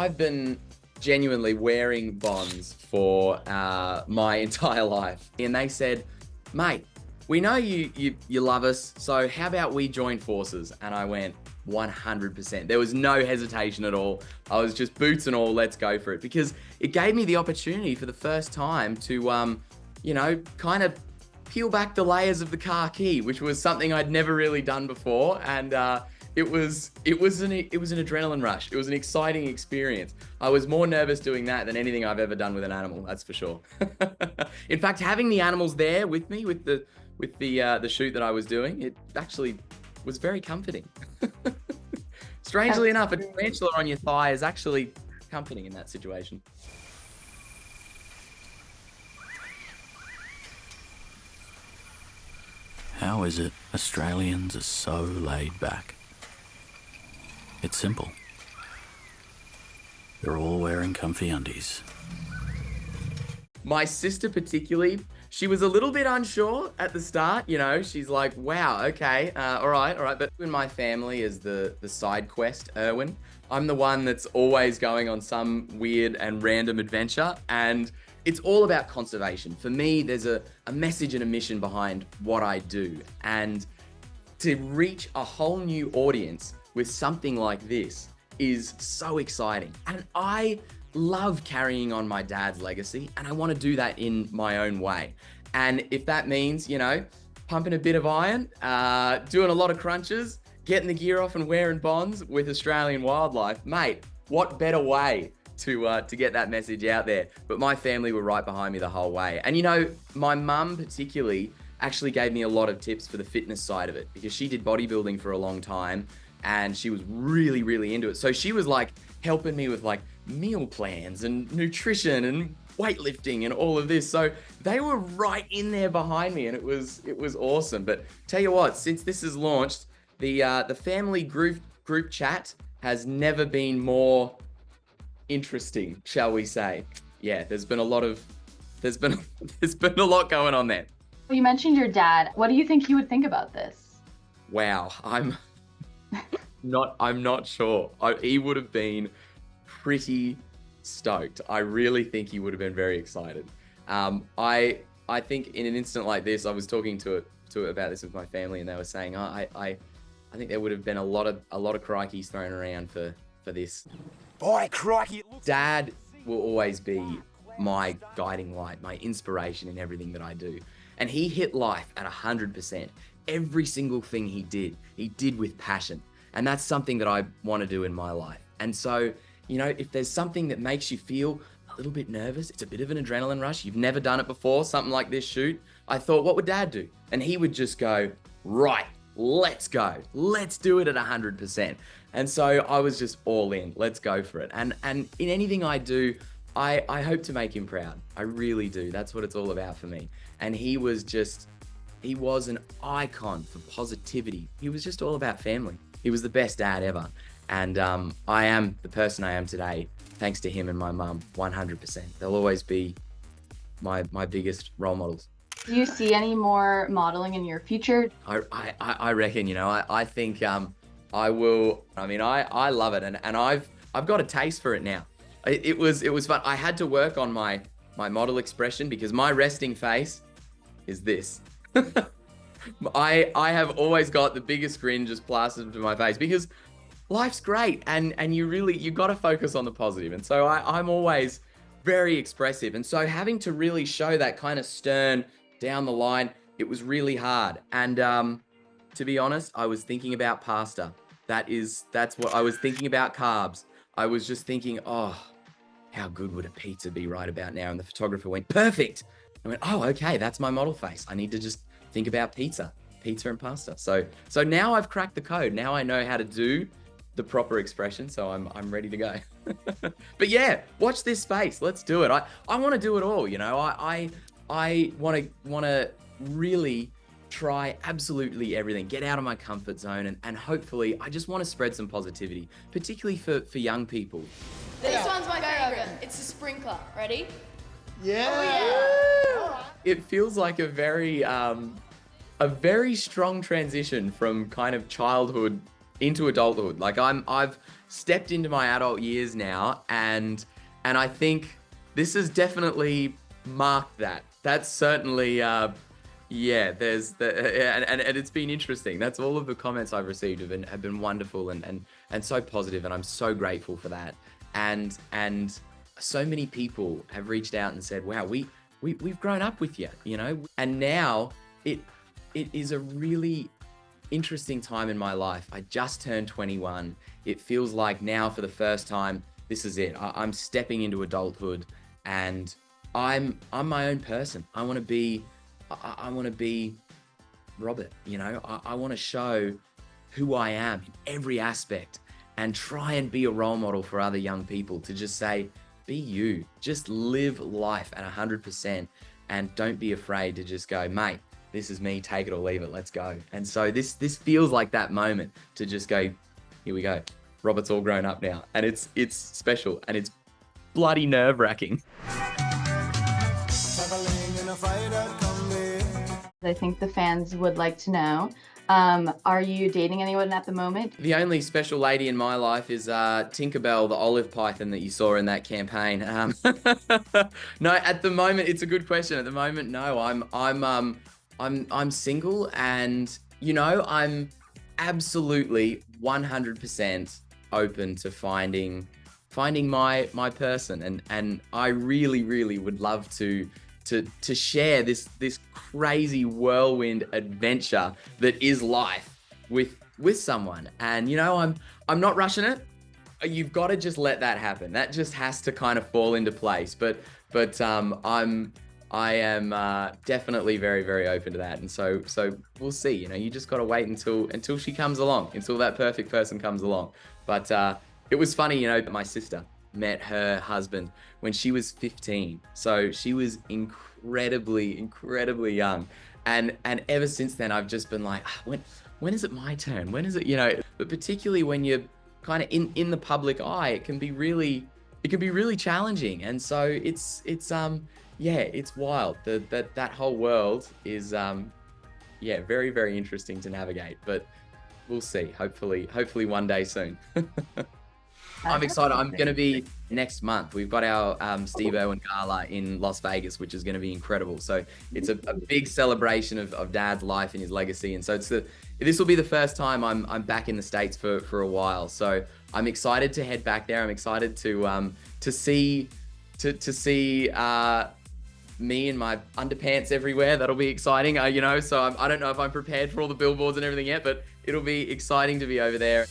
I've been genuinely wearing bonds for my entire life. And they said, mate, we know you love us, so how about we join forces? And I went, 100%. There was no hesitation at all. I was just boots and all, let's go for it. Because it gave me the opportunity for the first time to, kind of peel back the layers of the car key, which was something I'd never really done before. And it was an adrenaline rush. It was an exciting experience. I was more nervous doing that than anything I've ever done with an animal, that's for sure. In fact, having the animals there with me, with the shoot that I was doing, it actually was very comforting. Strangely enough, a tarantula on your thigh is actually comforting in that situation. How is it Australians are so laid back? It's simple. They're all wearing comfy undies. My sister particularly, she was a little bit unsure at the start, she's like, wow, okay, all right. But in my family is the side quest, Irwin. I'm the one that's always going on some weird and random adventure, and it's all about conservation. For me, there's a message and a mission behind what I do, and to reach a whole new audience with something like this is so exciting. And I love carrying on my dad's legacy, and I want to do that in my own way. And if that means, pumping a bit of iron, doing a lot of crunches, getting the gear off and wearing bonds with Australian wildlife, mate, what better way to get that message out there? But my family were right behind me the whole way. And my mum particularly actually gave me a lot of tips for the fitness side of it, because she did bodybuilding for a long time and she was really, really into it. So she was like helping me with like meal plans and nutrition and weightlifting and all of this. So they were right in there behind me, and it was awesome. But tell you what, since this is launched, the family group chat has never been more interesting, shall we say. Yeah, there's been a lot going on there. You mentioned your dad. What do you think he would think about this? Wow, I'm not sure. He would have been pretty stoked. I really think he would have been very excited. I think in an instant like this, I was talking to about this with my family, and they were saying, I think there would have been a lot of crikeys thrown around for this. Boy, crikey! Dad will always be my guiding light, my inspiration in everything that I do. And he hit life at 100%. Every single thing he did with passion. And that's something that I want to do in my life. And so, if there's something that makes you feel a little bit nervous, it's a bit of an adrenaline rush, you've never done it before, something like this shoot, I thought, what would Dad do? And he would just go, right, let's go. Let's do it at 100%. And so I was just all in, let's go for it. And in anything I do, I hope to make him proud. I really do. That's what it's all about for me. And he was an icon for positivity. He was just all about family. He was the best dad ever. And I am the person I am today, thanks to him and my mum, 100%. They'll always be my biggest role models. Do you see any more modeling in your future? I reckon, I think I will. I mean, I love it. And I've got a taste for it now. It was fun. I had to work on my model expression, because my resting face is this. I have always got the biggest grin just plastered to my face, because life's great, and you got to focus on the positive. And so I'm always very expressive. And so having to really show that kind of stern down the line, it was really hard. And to be honest, I was thinking about pasta. That's what I was thinking about, carbs. I was just thinking, oh, how good would a pizza be right about now? And the photographer went, perfect. I went, oh, okay, that's my model face. I need to just think about pizza and pasta. So now I've cracked the code. Now I know how to do the proper expression. So I'm ready to go. But yeah, watch this space. Let's do it. I want to do it all. I want to really try absolutely everything, get out of my comfort zone, and hopefully I just want to spread some positivity, particularly for young people. This one's my favorite. It's a sprinkler. Ready? Yeah. Oh, yeah. It feels like a very strong transition from kind of childhood into adulthood. Like I've stepped into my adult years now, and I think this has definitely marked that. That's certainly yeah, there's and it's been interesting. That's all of the comments I've received have been wonderful and so positive, and I'm so grateful for that. And so many people have reached out and said, wow, we've grown up with you, you know? And now it is a really interesting time in my life. I just turned 21. It feels like now for the first time, this is it. I'm stepping into adulthood, and I'm my own person. I want to be Robert, you know? I want to show who I am in every aspect and try and be a role model for other young people to just say, be you, just live life at 100% and don't be afraid to just go, mate, this is me, take it or leave it, let's go. And so this feels like that moment to just go, here we go. Robert's all grown up now, and it's special, and it's bloody nerve-wracking. I think the fans would like to know, are you dating anyone at the moment? The only special lady in my life is Tinkerbell, the olive python that you saw in that campaign. No, at the moment, it's a good question. At the moment, no, I'm single, and you know, I'm absolutely 100% open to finding my person, and I really would love to share this crazy whirlwind adventure that is life with someone. And you know, I'm not rushing it. You've got to just let that happen. That just has to kind of fall into place. But I am definitely very open to that. And so we'll see. You know, you just got to wait until she comes along, until that perfect person comes along. But it was funny, you know, my sister met her husband when she was 15. So she was incredibly young. And ever since then, I've just been like, when is it my turn? When is it, you know? But particularly when you're kind of in the public eye, it can be really challenging. And so it's yeah, it's wild. That whole world is yeah, very interesting to navigate. But we'll see. Hopefully one day soon. I'm excited. I'm going to be next month. We've got our Steve Irwin gala in Las Vegas, which is going to be incredible. So it's a big celebration of Dad's life and his legacy. And so this will be the first time I'm back in the States for a while. So I'm excited to head back there. I'm excited to see me in my underpants everywhere. That'll be exciting. You know, so I don't know if I'm prepared for all the billboards and everything yet, but it'll be exciting to be over there.